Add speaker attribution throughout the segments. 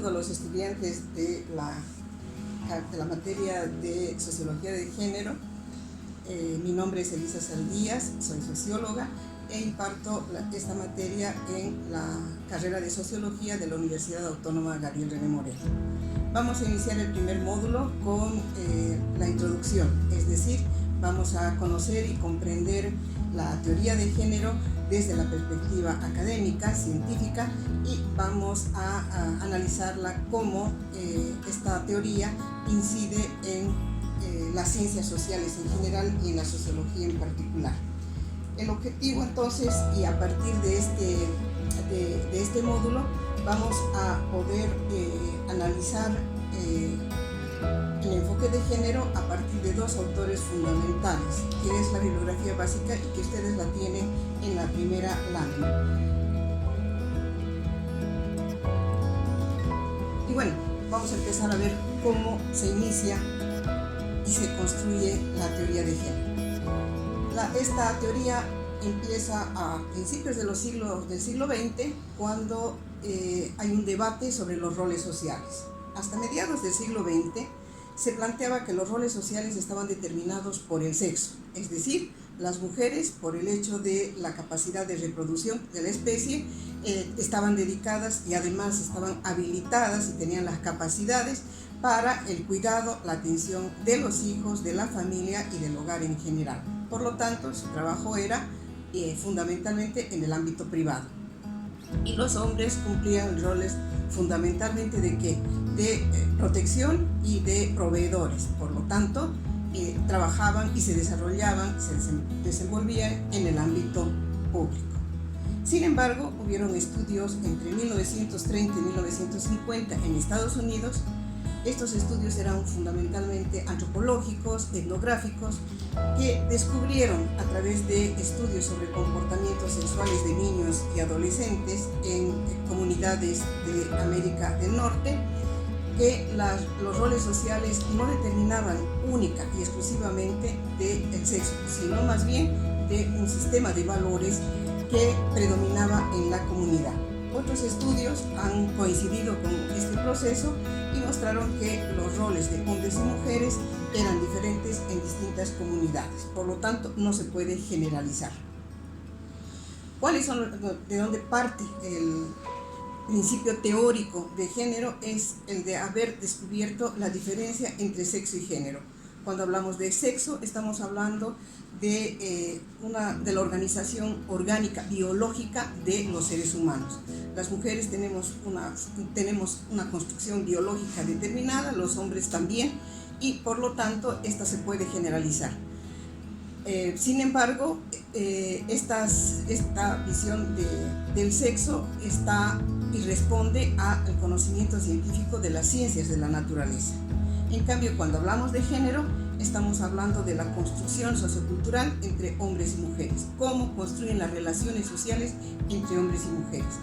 Speaker 1: saludo a los estudiantes de la materia de Sociología de Género. Mi nombre es Elisa Saldías, soy socióloga e imparto esta materia en la carrera de Sociología de la Universidad Autónoma Gabriel René Moreno. Vamos a iniciar el primer módulo con la introducción, es decir, vamos a conocer y comprender la teoría de género desde la perspectiva académica, científica, y vamos a analizarla cómo esta teoría incide en las ciencias sociales en general y en la sociología en particular. El objetivo entonces, y a partir de este módulo, vamos a poder analizar el enfoque de género a partir de dos autores fundamentales, que es la bibliografía básica y que ustedes la tienen en la primera lámina. Y bueno, vamos a empezar a ver cómo se inicia y se construye la teoría de género. Esta teoría empieza a principios del siglo XX, cuando hay un debate sobre los roles sociales. Hasta mediados del siglo XX se planteaba que los roles sociales estaban determinados por el sexo, es decir, las mujeres, por el hecho de la capacidad de reproducción de la especie, estaban dedicadas y además estaban habilitadas y tenían las capacidades para el cuidado, la atención de los hijos, de la familia y del hogar en general. Por lo tanto, su trabajo era fundamentalmente en el ámbito privado. Y los hombres cumplían roles fundamentalmente ¿de qué? De protección y de proveedores. Por lo tanto, trabajaban y se desarrollaban, se desenvolvían en el ámbito público. Sin embargo, hubieron estudios entre 1930 y 1950 en Estados Unidos. Estos estudios eran fundamentalmente antropológicos, etnográficos, que descubrieron a través de estudios sobre comportamientos sexuales de niños y adolescentes en comunidades de América del Norte, que los roles sociales no determinaban única y exclusivamente del sexo, sino más bien de un sistema de valores que predominaba en la comunidad. Otros estudios han coincidido con este proceso y mostraron que los roles de hombres y mujeres eran diferentes en distintas comunidades, por lo tanto no se puede generalizar. ¿De dónde parte el principio teórico de género? Es el de haber descubierto la diferencia entre sexo y género. Cuando hablamos de sexo, estamos hablando de la organización orgánica, biológica de los seres humanos. Las mujeres tenemos una construcción biológica determinada, los hombres también, y por lo tanto esta se puede generalizar. Sin embargo, esta visión del sexo está y responde al conocimiento científico de las ciencias de la naturaleza. En cambio, cuando hablamos de género, estamos hablando de la construcción sociocultural entre hombres y mujeres, cómo construyen las relaciones sociales entre hombres y mujeres.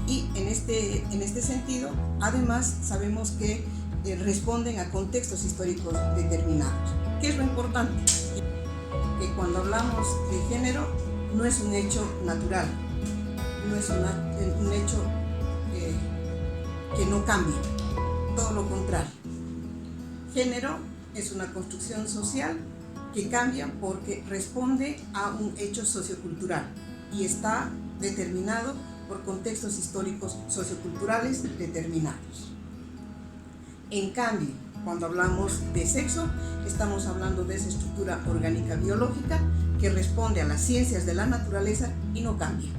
Speaker 1: Y en este sentido, además, sabemos que responden a contextos históricos determinados. ¿Qué es lo importante? Que cuando hablamos de género, no es un hecho natural, no es un hecho que no cambie, todo lo contrario. Género es una construcción social que cambia porque responde a un hecho sociocultural y está determinado por contextos históricos socioculturales determinados. En cambio, cuando hablamos de sexo, estamos hablando de esa estructura orgánica biológica que responde a las ciencias de la naturaleza y no cambia.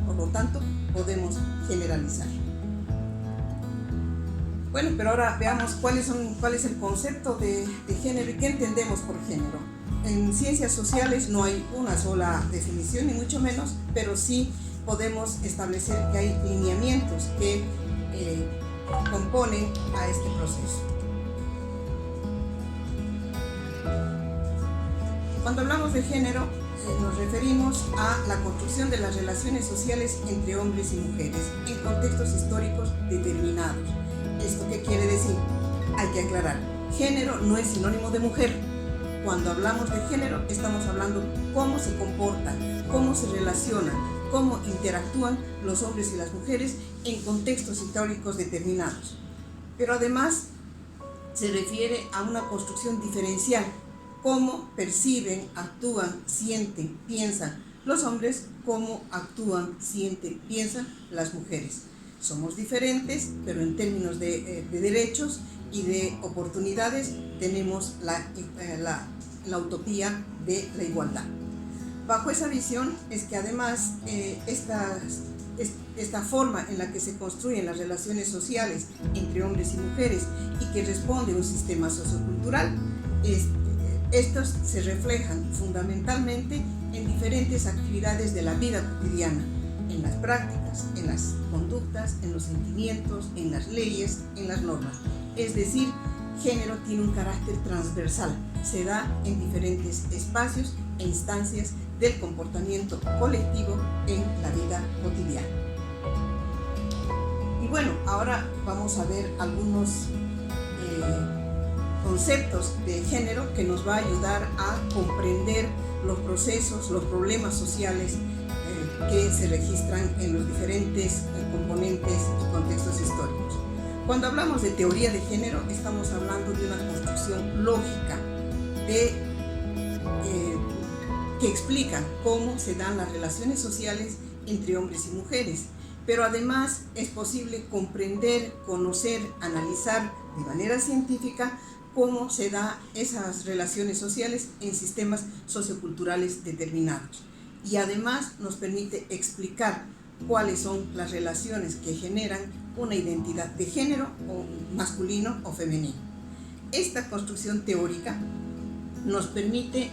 Speaker 1: Por lo tanto, podemos generalizar. Bueno, pero ahora veamos cuál es el concepto de género y qué entendemos por género. En ciencias sociales no hay una sola definición, ni mucho menos, pero sí podemos establecer que hay lineamientos que componen a este proceso. Cuando hablamos de género, nos referimos a la construcción de las relaciones sociales entre hombres y mujeres en contextos históricos determinados. ¿Esto qué quiere decir? Hay que aclarar, género no es sinónimo de mujer. Cuando hablamos de género, estamos hablando cómo se comportan, cómo se relacionan, cómo interactúan los hombres y las mujeres en contextos históricos determinados. pero además se refiere a una construcción diferencial, cómo perciben, actúan, sienten, piensan los hombres, cómo actúan, sienten, piensan las mujeres. Somos diferentes, pero en términos de derechos y de oportunidades tenemos la utopía de la igualdad. Bajo esa visión es que además esta forma en la que se construyen las relaciones sociales entre hombres y mujeres y que responde a un sistema sociocultural, estos se reflejan fundamentalmente en diferentes actividades de la vida cotidiana, en las prácticas, en las conductas, en los sentimientos, en las leyes, en las normas. Es decir, género tiene un carácter transversal, se da en diferentes espacios e instancias del comportamiento colectivo en la vida cotidiana. Y bueno, ahora vamos a ver algunos conceptos de género que nos va a ayudar a comprender los procesos, los problemas sociales que se registran en los diferentes componentes y contextos históricos. Cuando hablamos de teoría de género, estamos hablando de una construcción lógica que explica cómo se dan las relaciones sociales entre hombres y mujeres, pero además es posible comprender, conocer, analizar de manera científica cómo se dan esas relaciones sociales en sistemas socioculturales determinados. Y además nos permite explicar cuáles son las relaciones que generan una identidad de género, o masculino o femenino. Esta construcción teórica nos permite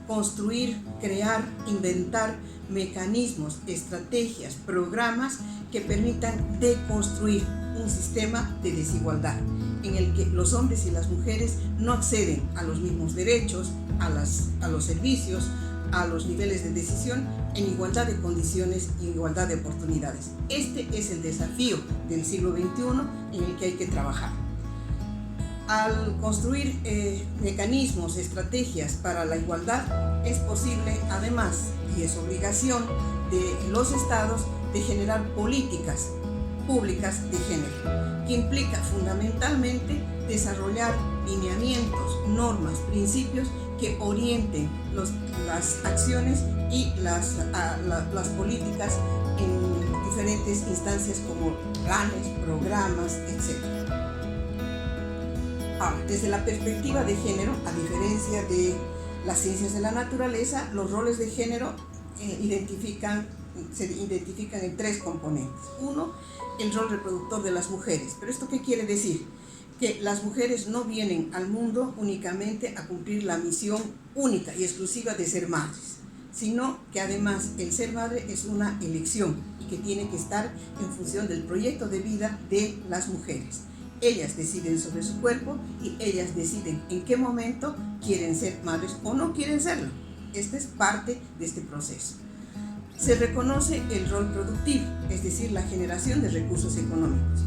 Speaker 1: construir, crear, inventar mecanismos, estrategias, programas que permitan deconstruir un sistema de desigualdad en el que los hombres y las mujeres no acceden a los mismos derechos, a los servicios, a los niveles de decisión en igualdad de condiciones y igualdad de oportunidades. Este es el desafío del siglo XXI en el que hay que trabajar. Al construir mecanismos, estrategias para la igualdad, es posible además, y es obligación de los estados, de generar políticas públicas de género, que implica fundamentalmente desarrollar lineamientos, normas, principios que orienten las acciones y las políticas en diferentes instancias como planes, programas, etc. Ahora, desde la perspectiva de género, a diferencia de las ciencias de la naturaleza, los roles de género se identifican en tres componentes. Uno, el rol reproductor de las mujeres. ¿Pero esto qué quiere decir? Que las mujeres no vienen al mundo únicamente a cumplir la misión única y exclusiva de ser madres, sino que además el ser madre es una elección y que tiene que estar en función del proyecto de vida de las mujeres. Ellas deciden sobre su cuerpo y ellas deciden en qué momento quieren ser madres o no quieren serlo. Esta es parte de este proceso. Se reconoce el rol productivo, es decir, la generación de recursos económicos.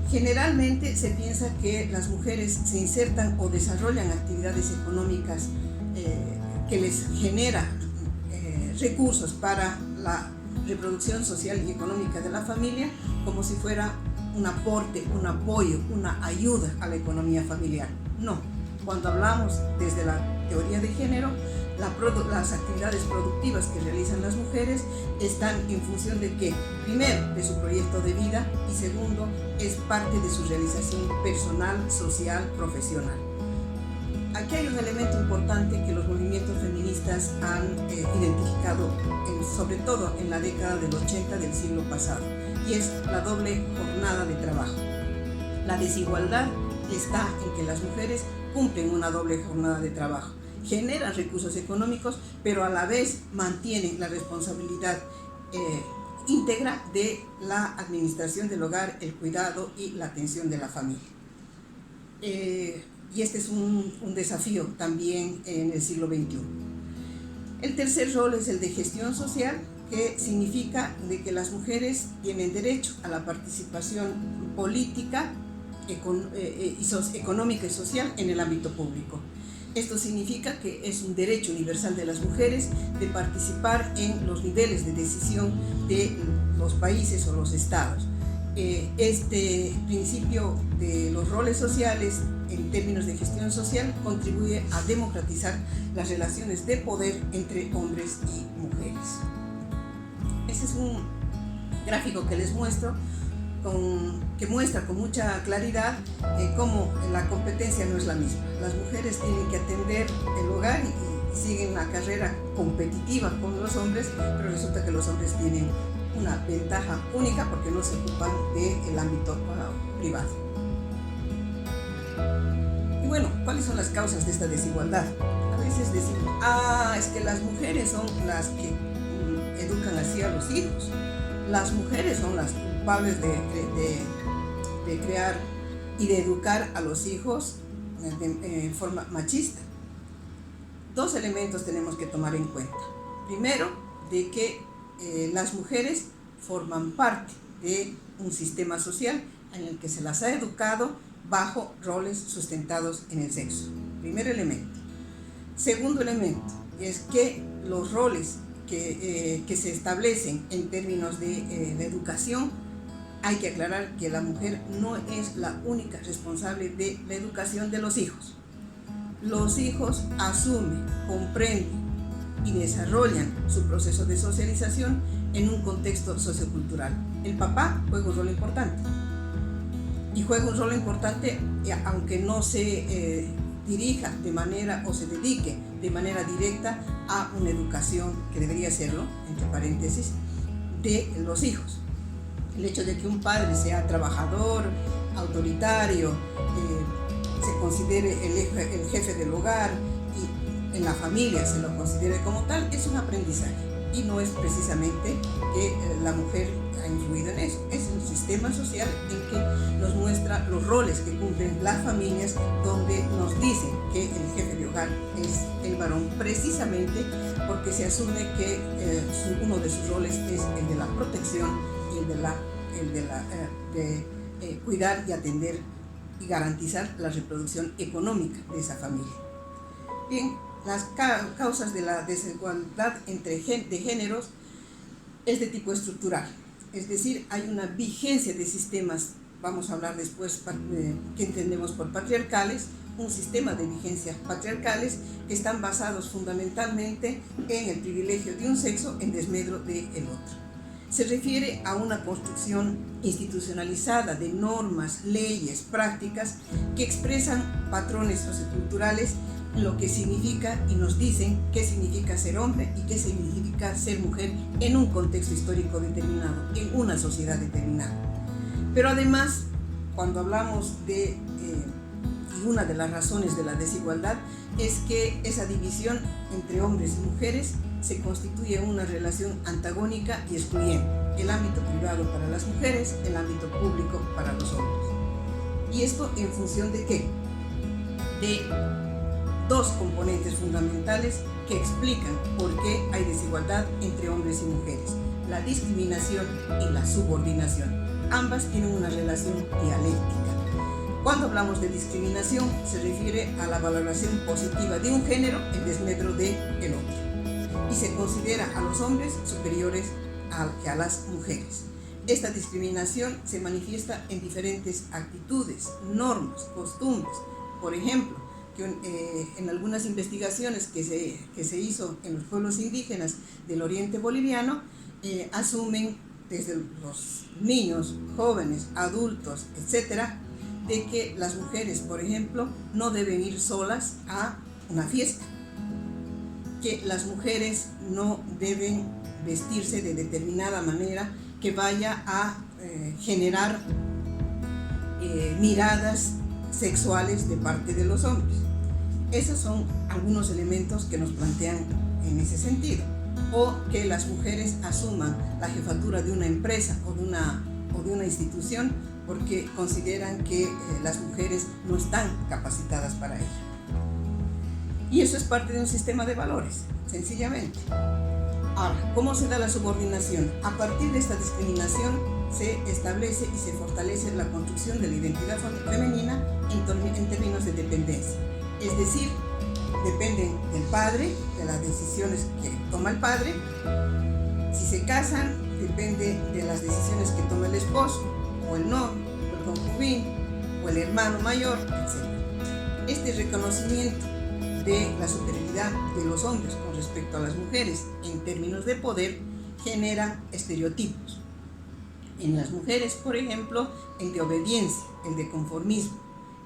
Speaker 1: Generalmente se piensa que las mujeres se insertan o desarrollan actividades económicas que les generan recursos para la reproducción social y económica de la familia, como si fuera un aporte, un apoyo, una ayuda a la economía familiar. No, cuando hablamos desde la teoría de género, las actividades productivas que realizan las mujeres están en función de que, primero, de su proyecto de vida y segundo, es parte de su realización personal, social, profesional. Aquí hay un elemento importante que los movimientos feministas han identificado, sobre todo en la década del 80 del siglo pasado, y es la doble jornada de trabajo. La desigualdad está en que las mujeres cumplen una doble jornada de trabajo, generan recursos económicos, pero a la vez mantienen la responsabilidad íntegra de la administración del hogar, el cuidado y la atención de la familia. Y este es un desafío también en el siglo XXI. El tercer rol es el de gestión social, que significa de que las mujeres tienen derecho a la participación política, económica y social en el ámbito público. Esto significa que es un derecho universal de las mujeres de participar en los niveles de decisión de los países o los estados. Este principio de los roles sociales en términos de gestión social contribuye a democratizar las relaciones de poder entre hombres y mujeres. Este es un gráfico que les muestro, que muestra con mucha claridad cómo la competencia no es la misma. Las mujeres tienen que atender el hogar y siguen una carrera competitiva con los hombres, pero resulta que los hombres tienen una ventaja única porque no se ocupan del ámbito privado. Y bueno, ¿cuáles son las causas de esta desigualdad? A veces decimos, es que las mujeres son las que educan así a los hijos. Las mujeres son las culpables de crear y de educar a los hijos en forma machista. Dos elementos tenemos que tomar en cuenta. Primero, de que las mujeres forman parte de un sistema social en el que se las ha educado bajo roles sustentados en el sexo. Primer elemento. Segundo elemento es que los roles que se establecen en términos de educación, hay que aclarar que la mujer no es la única responsable de la educación de los hijos. Los hijos asumen, comprenden y desarrollan su proceso de socialización en un contexto sociocultural. El papá juega un rol importante. Y juega un rol importante aunque no se dirija de manera o se dedique de manera directa a una educación que debería serlo, entre paréntesis, de los hijos. El hecho de que un padre sea trabajador, autoritario, se considere el jefe del hogar y en la familia se lo considere como tal, es un aprendizaje y no es precisamente que la mujer ha influido en eso, es un sistema social en que nos muestra los roles que cumplen las familias, donde nos dicen que el jefe de hogar es el varón precisamente porque se asume que uno de sus roles es el de la protección y el de cuidar y atender y garantizar la reproducción económica de esa familia. Bien, las causas de la desigualdad de géneros es de tipo estructural, es decir, hay una vigencia de sistemas, vamos a hablar después que entendemos por patriarcales, un sistema de vigencias patriarcales que están basados fundamentalmente en el privilegio de un sexo en desmedro del otro. Se refiere a una construcción institucionalizada de normas, leyes, prácticas que expresan patrones socioculturales, lo que significa y nos dicen qué significa ser hombre y qué significa ser mujer en un contexto histórico determinado, en una sociedad determinada. Pero además, cuando hablamos de y una de las razones de la desigualdad es que esa división entre hombres y mujeres se constituye en una relación antagónica y excluyente. El ámbito privado para las mujeres, el ámbito público para los hombres. ¿Y esto en función de qué? De dos componentes fundamentales que explican por qué hay desigualdad entre hombres y mujeres: la discriminación y la subordinación. Ambas tienen una relación dialéctica. Cuando hablamos de discriminación, se refiere a la valoración positiva de un género en desmedro del otro, y se considera a los hombres superiores que a las mujeres. Esta discriminación se manifiesta en diferentes actitudes, normas, costumbres. Por ejemplo, en algunas investigaciones que se hizo en los pueblos indígenas del oriente boliviano, asumen desde los niños, jóvenes, adultos, etcétera, de que las mujeres, por ejemplo, no deben ir solas a una fiesta, que las mujeres no deben vestirse de determinada manera que vaya a generar miradas sexuales de parte de los hombres. Esos son algunos elementos que nos plantean en ese sentido. O que las mujeres asuman la jefatura de una empresa o de una institución porque consideran que las mujeres no están capacitadas para ello. Y eso es parte de un sistema de valores, sencillamente. Ahora, ¿cómo se da la subordinación? A partir de esta discriminación se establece y se fortalece la construcción de la identidad femenina en términos de dependencia. Es decir, dependen del padre, de las decisiones que toma el padre. Si se casan, depende de las decisiones que toma el esposo o o el novio, o el concubino, o el hermano mayor, etc. Este reconocimiento de la superioridad de los hombres con respecto a las mujeres en términos de poder genera estereotipos. En las mujeres, por ejemplo, el de obediencia, el de conformismo,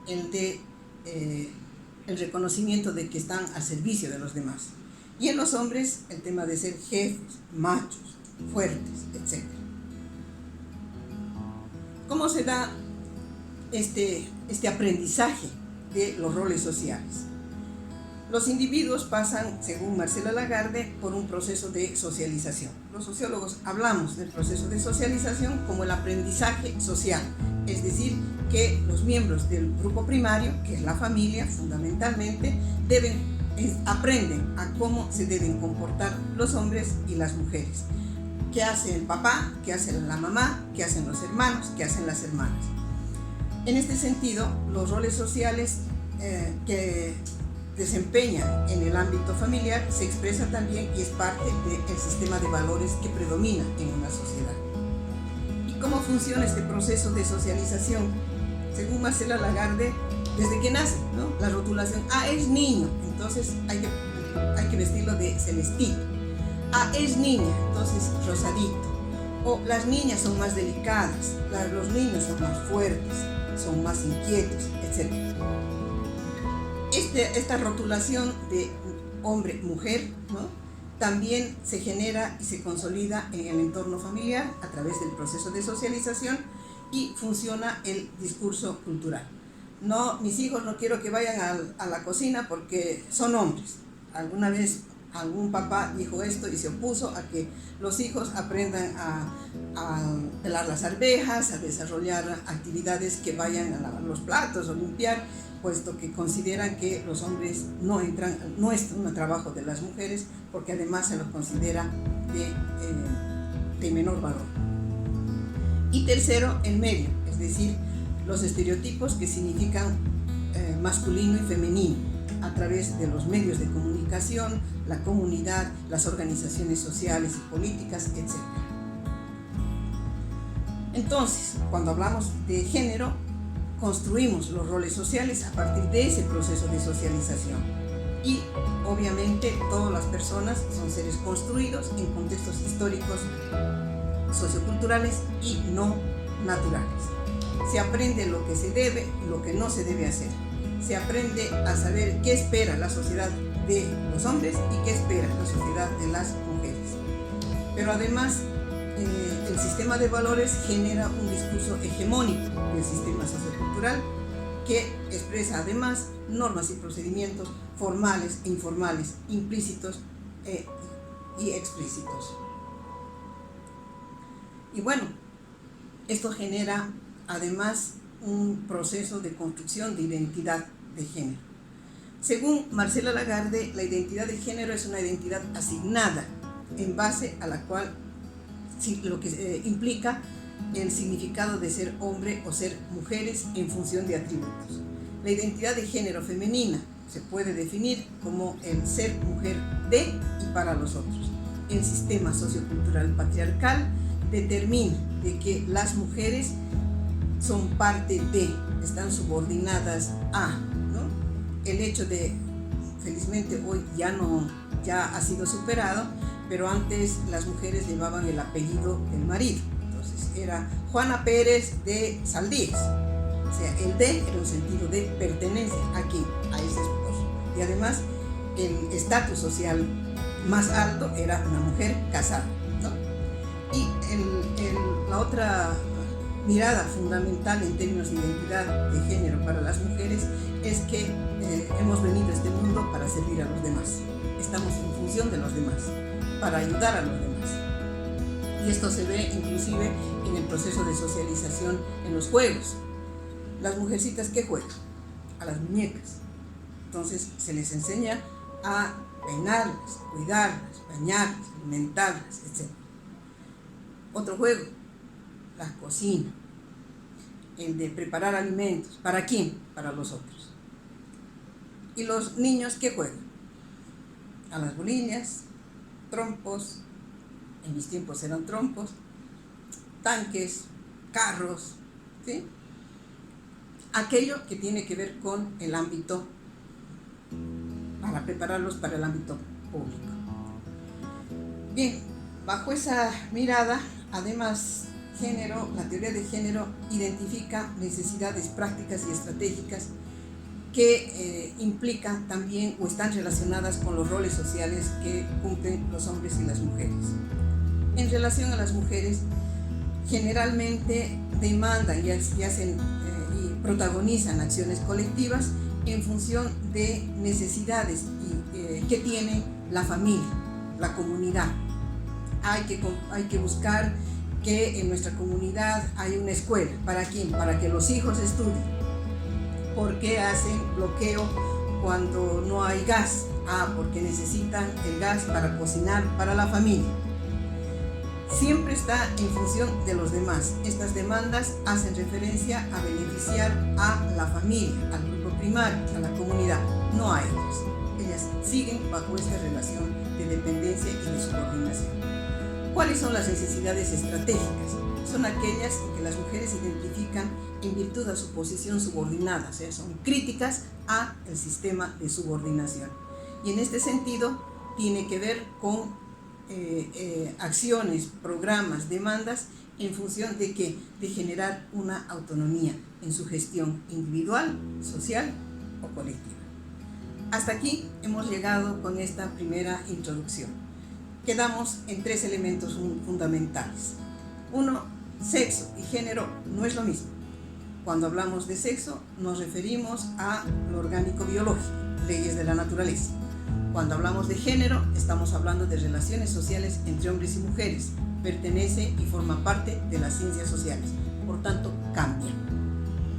Speaker 1: el reconocimiento de que están al servicio de los demás. Y en los hombres, el tema de ser jefes, machos, fuertes, etc. ¿Cómo se da este aprendizaje de los roles sociales? Los individuos pasan, según Marcela Lagarde, por un proceso de socialización. Los sociólogos hablamos del proceso de socialización como el aprendizaje social, es decir, que los miembros del grupo primario, que es la familia fundamentalmente, aprenden a cómo se deben comportar los hombres y las mujeres. ¿Qué hace el papá? ¿Qué hace la mamá? ¿Qué hacen los hermanos? ¿Qué hacen las hermanas? En este sentido, los roles sociales que desempeñan en el ámbito familiar se expresa también y es parte del sistema de valores que predomina en una sociedad. ¿Y cómo funciona este proceso de socialización? Según Marcela Lagarde, desde que nace, ¿no? La rotulación, es niño, entonces hay que vestirlo de celestito. Es niña, entonces rosadito. O las niñas son más delicadas, los niños son más fuertes, son más inquietos, etc. Esta rotulación de hombre-mujer, ¿no? También se genera y se consolida en el entorno familiar a través del proceso de socialización y funciona el discurso cultural. No, mis hijos no quiero que vayan a la cocina porque son hombres. Alguna vez algún papá dijo esto y se opuso a que los hijos aprendan a pelar las arvejas, a desarrollar actividades que vayan a lavar los platos o limpiar, puesto que consideran que los hombres no es un trabajo de las mujeres, porque además se los considera de menor valor. Y tercero, el medio, es decir, los estereotipos que significan masculino y femenino, a través de los medios de comunicación, la comunidad, las organizaciones sociales y políticas, etc. Entonces, cuando hablamos de género, construimos los roles sociales a partir de ese proceso de socialización. Y obviamente todas las personas son seres construidos en contextos históricos, socioculturales y no naturales. Se aprende lo que se debe y lo que no se debe hacer. Se aprende a saber qué espera la sociedad de los hombres y qué espera la sociedad de las mujeres. Pero además, el sistema de valores genera un discurso hegemónico del sistema sociocultural que expresa además normas y procedimientos formales e informales, implícitos y explícitos. Y bueno, esto genera además un proceso de construcción de identidad de género. Según Marcela Lagarde, la identidad de género es una identidad asignada en base a la cual lo que implica el significado de ser hombre o ser mujeres en función de atributos. La identidad de género femenina se puede definir como el ser mujer de y para los otros. El sistema sociocultural patriarcal determina de que las mujeres son parte de, están subordinadas a, ¿no? El hecho de, felizmente hoy ya ha sido superado, pero antes las mujeres llevaban el apellido del marido. Entonces era Juana Pérez de Saldías. O sea, el de era un sentido de pertenencia a ese esposo. Y además el estatus social más alto era una mujer casada, ¿no? Y la otra mirada fundamental en términos de identidad de género para las mujeres es que hemos venido a este mundo para servir a los demás. Estamos en función de los demás, para ayudar a los demás. Y esto se ve inclusive en el proceso de socialización en los juegos. Las mujercitas, ¿qué juegan? A las muñecas. Entonces se les enseña a peinarlas, cuidarlas, bañarlas, alimentarlas, etc. Otro juego, la cocina, el de preparar alimentos. ¿Para quién? Para los otros. ¿Y los niños qué juegan? A las bolillas, trompos, en mis tiempos eran trompos, tanques, carros, ¿sí? Aquello que tiene que ver con el ámbito, para prepararlos para el ámbito público. Bien, bajo esa mirada, además, la teoría de género identifica necesidades prácticas y estratégicas que implican también o están relacionadas con los roles sociales que cumplen los hombres y las mujeres. En relación a las mujeres, generalmente demandan y hacen y protagonizan acciones colectivas en función de necesidades que tiene la familia, la comunidad. Hay que buscar que en nuestra comunidad haya una escuela. ¿Para quién? Para que los hijos estudien. ¿Por qué hacen bloqueo cuando no hay gas? Porque necesitan el gas para cocinar para la familia. Siempre está en función de los demás. Estas demandas hacen referencia a beneficiar a la familia, al grupo primario, a la comunidad, no a ellas. Ellas siguen bajo esta relación de dependencia y de subordinación. ¿Cuáles son las necesidades estratégicas? Son aquellas que las mujeres identifican en virtud de su posición subordinada, o sea, son críticas al sistema de subordinación. Y en este sentido tiene que ver con acciones, programas, demandas en función de ¿qué? De generar una autonomía en su gestión individual, social o colectiva. Hasta aquí hemos llegado con esta primera introducción. Quedamos en 3 elementos fundamentales. 1, sexo y género no es lo mismo. Cuando hablamos de sexo nos referimos a lo orgánico biológico, leyes de la naturaleza. Cuando hablamos de género estamos hablando de relaciones sociales entre hombres y mujeres, pertenece y forma parte de las ciencias sociales, por tanto cambia.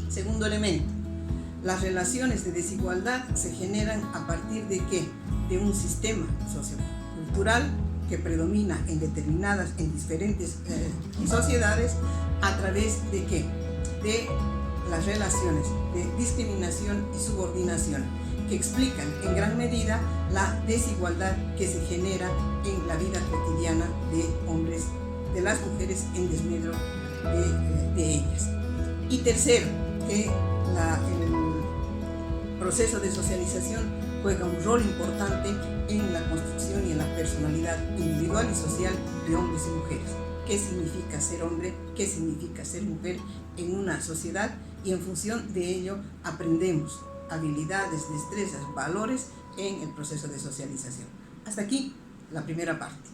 Speaker 1: Segundo elemento, las relaciones de desigualdad se generan a partir de ¿qué? De un sistema sociocultural que predomina en diferentes sociedades a través de ¿qué? De las relaciones de discriminación y subordinación que explican en gran medida la desigualdad que se genera en la vida cotidiana de hombres, de las mujeres en desmedro de ellas. Y tercero, que el proceso de socialización juega un rol importante en la construcción y en la personalidad individual y social de hombres y mujeres. ¿Qué significa ser hombre? ¿Qué significa ser mujer en una sociedad? Y en función de ello aprendemos habilidades, destrezas, valores en el proceso de socialización. Hasta aquí la primera parte.